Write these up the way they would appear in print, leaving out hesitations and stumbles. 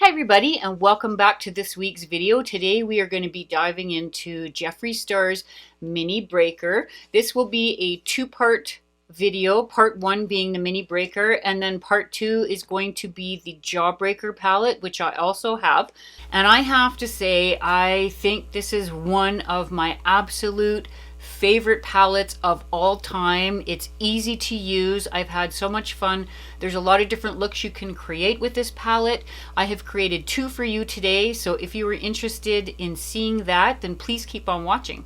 Hi everybody, and welcome back to this week's video. Today we are going to be diving into Jeffreestar's Mini Breaker. This will be a two-part video, part one being the Mini Breaker, and then part two is going to be the Jawbreaker palette, which I also have. And I have to say, I think this is one of my absolute favorite palettes of all time. It's easy to use. I've had so much fun. There's a lot of different looks you can create with this palette. I have created two for you today, so if you were interested in seeing that, then please keep on watching.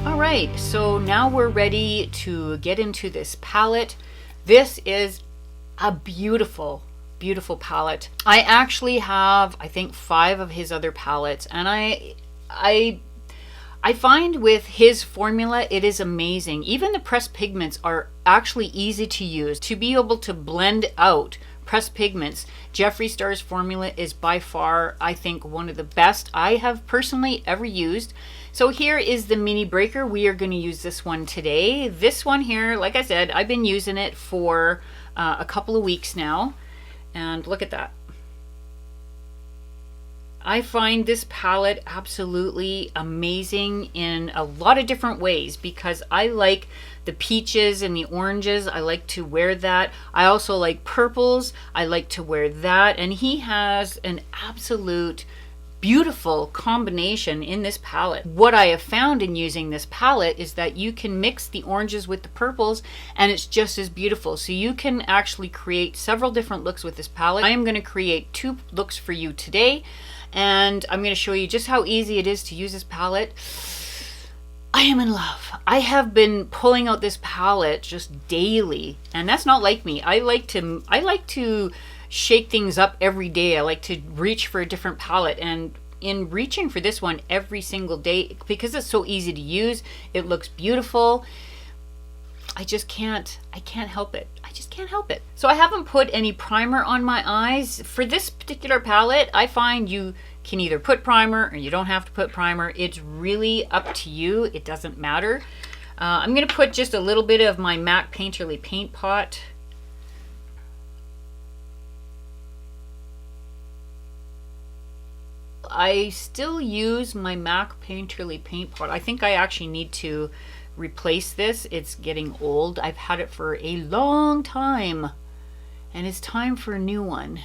All right, so now we're ready to get into this palette. This is a beautiful palette. I actually have, I think, 5 of his other palettes, and I find with his formula it is amazing. Even the pressed pigments are actually easy to use. To be able to blend out pressed pigments, Jeffreestar's formula is by far, I think, one of the best I have personally ever used. So here is the Mini Breaker. We are going to use this one today. This one here, like I said, I've been using it for a couple of weeks now. And look at that. I find this palette absolutely amazing in a lot of different ways because I like the peaches and the oranges. I like to wear that. I also like purples. I like to wear that. And he has an absolute beautiful combination in this palette. What I have found in using this palette is that you can mix the oranges with the purples and it's just as beautiful. So you can actually create several different looks with this palette. I am going to create 2 looks for you today, and I'm going to show you just how easy it is to use this palette. I am in love. I have been pulling out this palette just daily, and that's not like me. I like to shake things up every day. I like to reach for a different palette, and in reaching for this one every single day, because it's so easy to use, it looks beautiful, I can't help it. I just can't help it. So I haven't put any primer on my eyes. For this particular palette, I find you can either put primer or you don't have to put primer. It's really up to you. It doesn't matter. I'm going to put just a little bit of my MAC Painterly Paint Pot. I still use my MAC Painterly Paint Pot. I think I actually need to replace this. It's getting old. I've had it for a long time and it's time for a new one.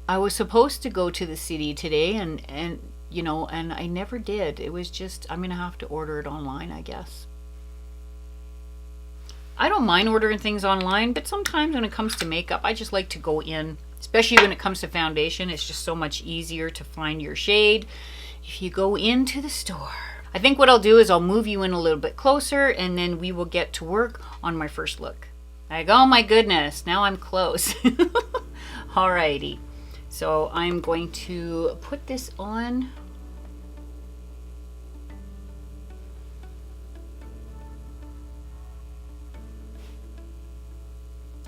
I was supposed to go to the city today and you know, and I never did. It was just, I'm gonna have to order it online, I guess. I don't mind ordering things online, but sometimes when it comes to makeup, I just like to go in. Especially when it comes to foundation, it's just so much easier to find your shade if you go into the store. I think what I'll do is I'll move you in a little bit closer and then we will get to work on my first look. Like, oh my goodness, now I'm close. Alrighty, so I'm going to put this on.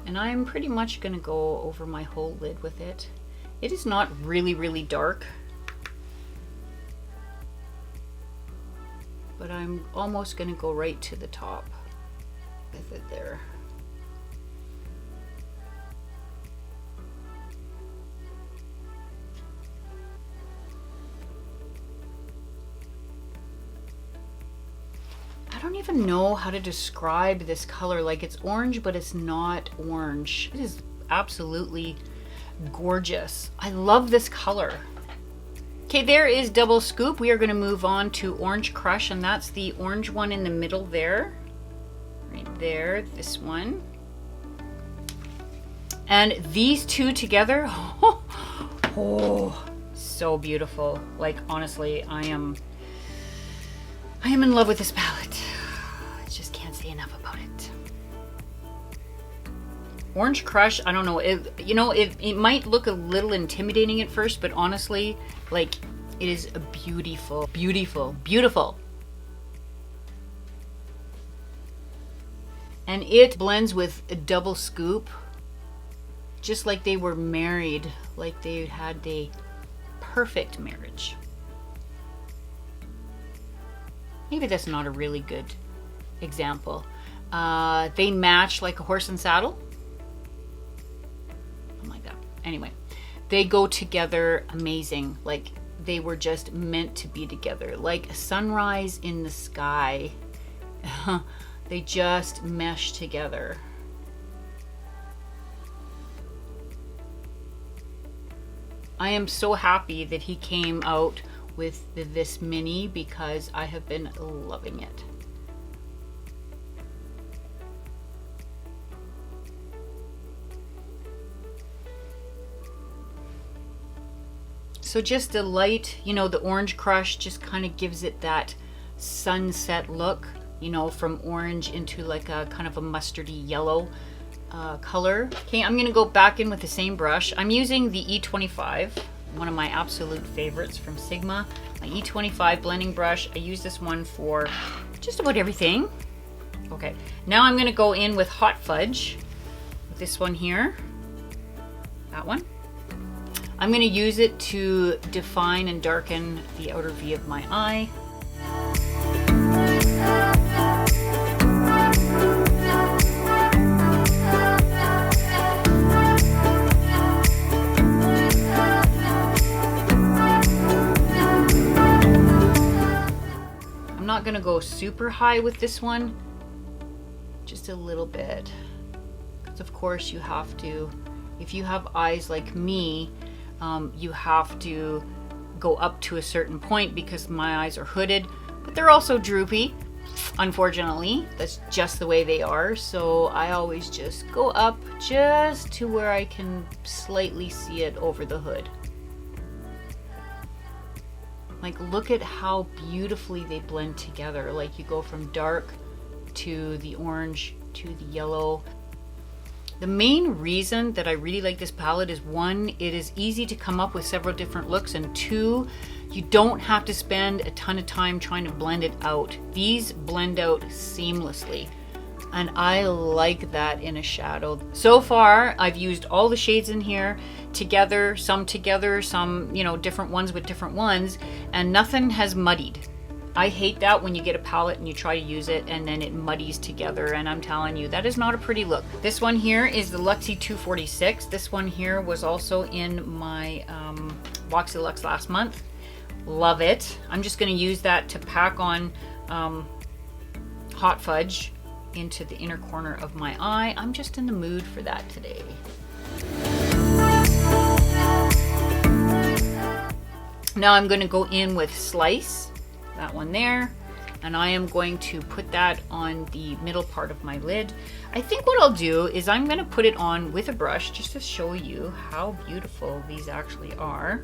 And I'm pretty much going to go over my whole lid with it. It is not really dark, but I'm almost going to go right to the top with it there. I don't even know how to describe this color. Like, it's orange, but it's not orange. It is absolutely gorgeous. I love this color. Okay, there is Double Scoop. We are going to move on to Orange Crush, and that's the orange one in the middle there. Right there, this one. And these two together, oh, so beautiful. Like, honestly, I am in love with this palette. I just can't say enough about it. Orange Crush, I don't know, it might look a little intimidating at first, but honestly, like, it is a beautiful. And it blends with a Double Scoop, just like they were married, like they had a perfect marriage. maybe that's not a really good example. They match like a horse and saddle. Something like that. Anyway, they go together amazing. Like they were just meant to be together. Like a sunrise in the sky. They just mesh together. I am so happy that he came out with this mini because I have been loving it. So just the light, you know, the orange crush just kind of gives it that sunset look, you know, from orange into like a kind of a mustardy yellow color. Okay, I'm gonna go back in with the same brush. I'm using the E25, one of my absolute favorites from Sigma. My E25 blending brush. I use this one for just about everything. Okay, now I'm gonna go in with Hot Fudge. This one here, that one. I'm gonna use it to define and darken the outer V of my eye. I'm not gonna go super high with this one, just a little bit. Because of course you have to, if you have eyes like me, you have to go up to a certain point because my eyes are hooded, but they're also droopy. Unfortunately, that's just the way they are. So I always just go up just to where I can slightly see it over the hood. Like, look at how beautifully they blend together. Like you go from dark to the orange to the yellow. The main reason that I really like this palette is one, it is easy to come up with several different looks, and two, you don't have to spend a ton of time trying to blend it out. These blend out seamlessly, and I like that in a shadow. So far, I've used all the shades in here together, some, you know, different ones with different ones, and nothing has muddied. I hate that when you get a palette and you try to use it and then it muddies together, and I'm telling you, that is not a pretty look. This one here is the Lexi 246. This one here was also in my Waxy Lux last month. Love it. I'm just going to use that to pack on Hot Fudge into the inner corner of my eye. I'm just in the mood for that today. Now I'm going to go in with Slice. That one there, and I am going to put that on the middle part of my lid. I think what I'll do is I'm going to put it on with a brush just to show you how beautiful these actually are,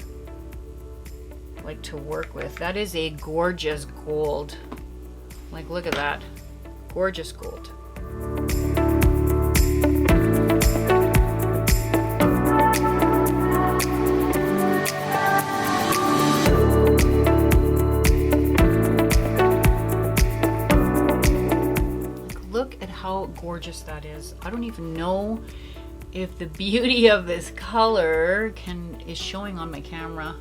like to work with. That is a gorgeous gold. Like, look at that, gorgeous gold. How gorgeous that is. I don't even know if the beauty of this color is showing on my camera.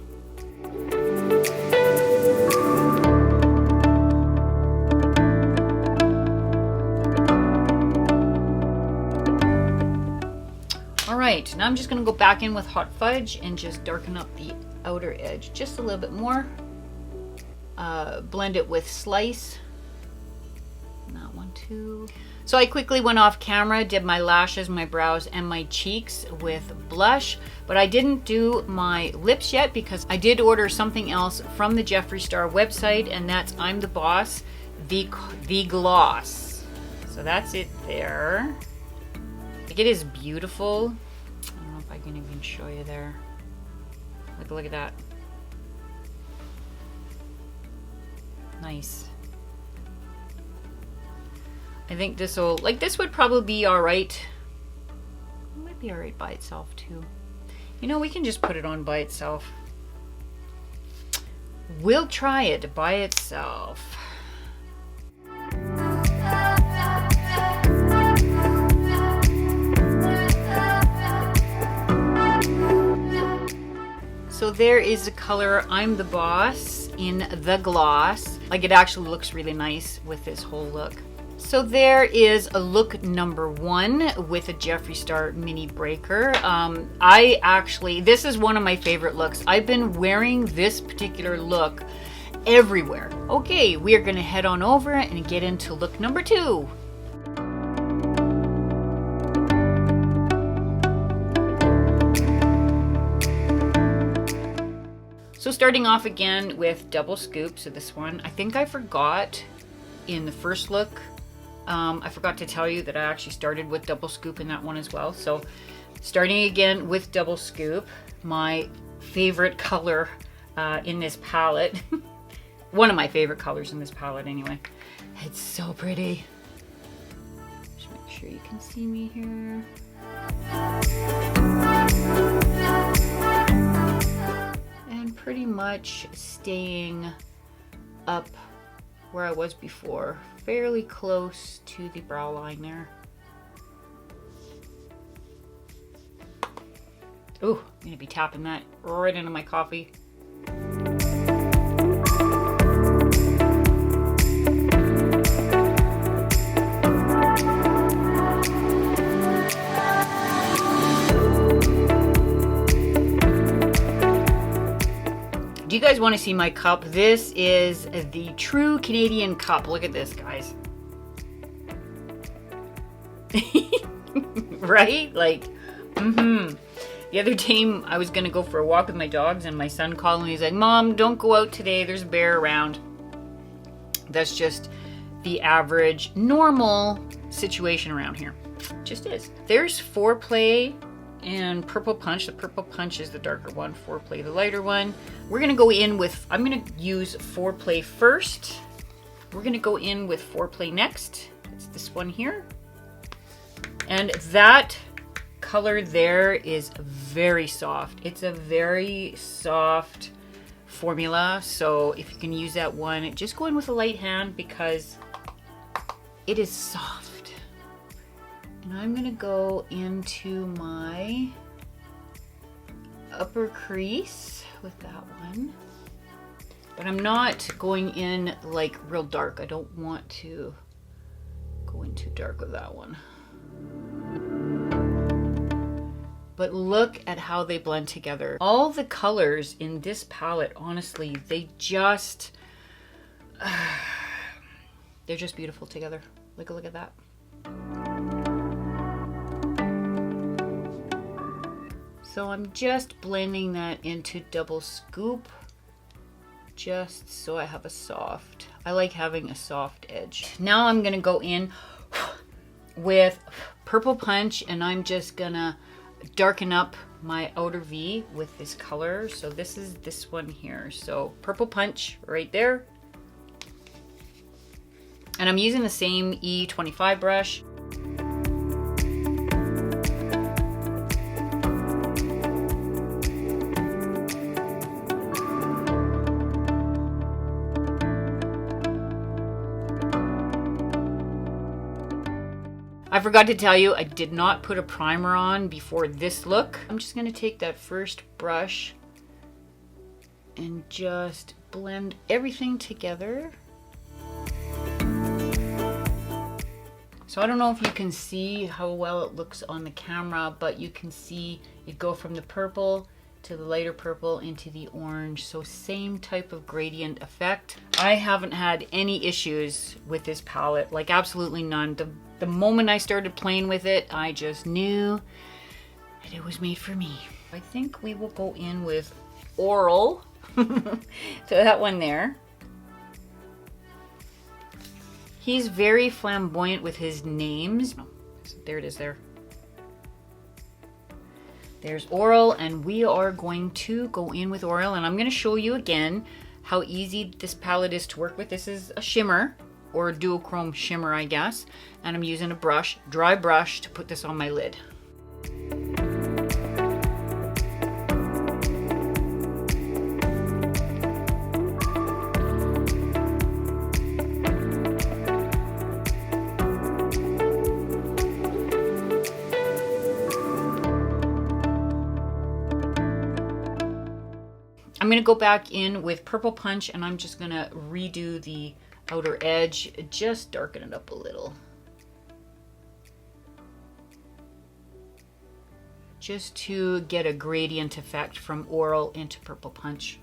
All right, now I'm just going to go back in with Hot Fudge and just darken up the outer edge just a little bit more. Blend it with Slice. That one too. So I quickly went off camera, did my lashes, my brows, and my cheeks with blush, but I didn't do my lips yet because I did order something else from the Jeffreestar website, and that's I'm the Boss, the gloss. So that's it there. Like, it is beautiful. I don't know if I can even show you there. Look at that. Nice. I think this will, like, this would probably be all right. It might be all right by itself too. You know, we can just put it on by itself. We'll try it by itself. So there is the color I'm the Boss in the gloss. Like, it actually looks really nice with this whole look. So there is a look number 1 with a Jeffreestar Mini Breaker. This is one of my favorite looks. I've been wearing this particular look everywhere. Okay, we are gonna head on over and get into look number 2. So starting off again with double scoop. So this one, I think I forgot in the first look, I forgot to tell you that I actually started with double scoop in that one as well. So starting again with double scoop, my favorite color in this palette. One of my favorite colors in this palette anyway. It's so pretty. Just make sure you can see me here. And pretty much staying up where I was before, fairly close to the brow line there. Ooh, I'm gonna be tapping that right into my coffee. Do you guys want to see my cup? This is the true Canadian cup. Look at this, guys. Right? Like, The other day, I was going to go for a walk with my dogs, and my son called me. He's like, Mom, don't go out today. There's a bear around. That's just the average, normal situation around here. Just is. There's Foreplay and Purple Punch. The Purple Punch is the darker one, Foreplay the lighter one. We're gonna go in with, I'm gonna use Foreplay first. We're gonna go in with Foreplay next. It's this one here. And that color there is very soft. It's a very soft formula. So if you can use that one, just go in with a light hand because it is soft. And I'm gonna go into my upper crease with that one. But I'm not going in like real dark. I don't want to go in too dark with that one. But look at how they blend together. All the colors in this palette, honestly, they just, they're just beautiful together. Look at that. So I'm just blending that into double scoop, just so I have a soft, I like having a soft edge. Now I'm gonna go in with Purple Punch, and I'm just gonna darken up my outer V with this color. So this is this one here. So Purple Punch right there. And I'm using the same E25 brush. I forgot to tell you, I did not put a primer on before this look. I'm just gonna take that first brush and just blend everything together. So I don't know if you can see how well it looks on the camera, but you can see it go from the purple to the lighter purple into the orange. So same type of gradient effect. I haven't had any issues with this palette, like absolutely none. The moment I started playing with it, I just knew that it was made for me. I think we will go in with Oral. So that one there. He's very flamboyant with his names. Oh, there it is there. There's Oral, and we are going to go in with Oral, and I'm going to show you again how easy this palette is to work with. This is a shimmer, or a duochrome shimmer, I guess, and I'm using a brush, dry brush, to put this on my lid. I'm going to go back in with Purple Punch, and I'm just going to redo the outer edge, just darken it up a little. Just to get a gradient effect from Oral into Purple Punch.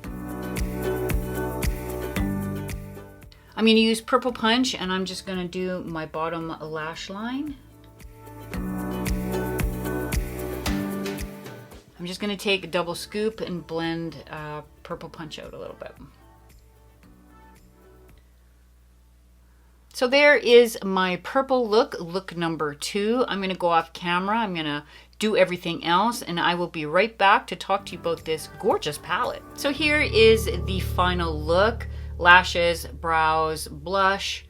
I'm going to use Purple Punch, and I'm just going to do my bottom lash line. I'm just going to take a double scoop and blend Purple Punch out a little bit. So there is my purple look number 2. I'm going to go off camera. I'm going to do everything else, and I will be right back to talk to you about this gorgeous palette. So here is the final look. Lashes, brows, blush,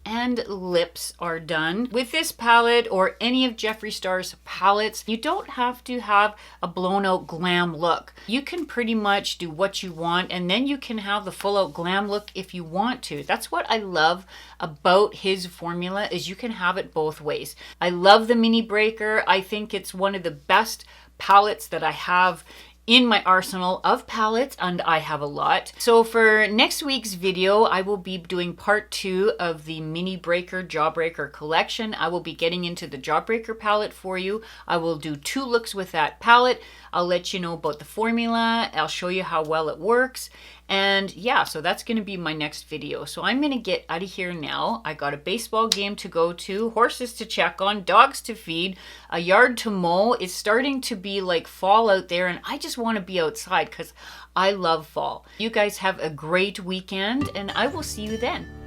and lips are done. With this palette or any of Jeffreestar's palettes, you don't have to have a blown out glam look. You can pretty much do what you want, and then you can have the full out glam look if you want to. That's what I love about his formula, is you can have it both ways. I love the Mini Breaker. I think it's one of the best palettes that I have in my arsenal of palettes, and I have a lot. So for next week's video, I will be doing part 2 of the Mini Breaker Jawbreaker collection. I will be getting into the Jawbreaker palette for you. I will do 2 looks with that palette. I'll let you know about the formula. I'll show you how well it works. And yeah, so that's going to be my next video. So I'm going to get out of here now. I got a baseball game to go to, horses to check on, dogs to feed, a yard to mow. It's starting to be like fall out there, and I just want to be outside because I love fall. You guys have a great weekend, and I will see you then.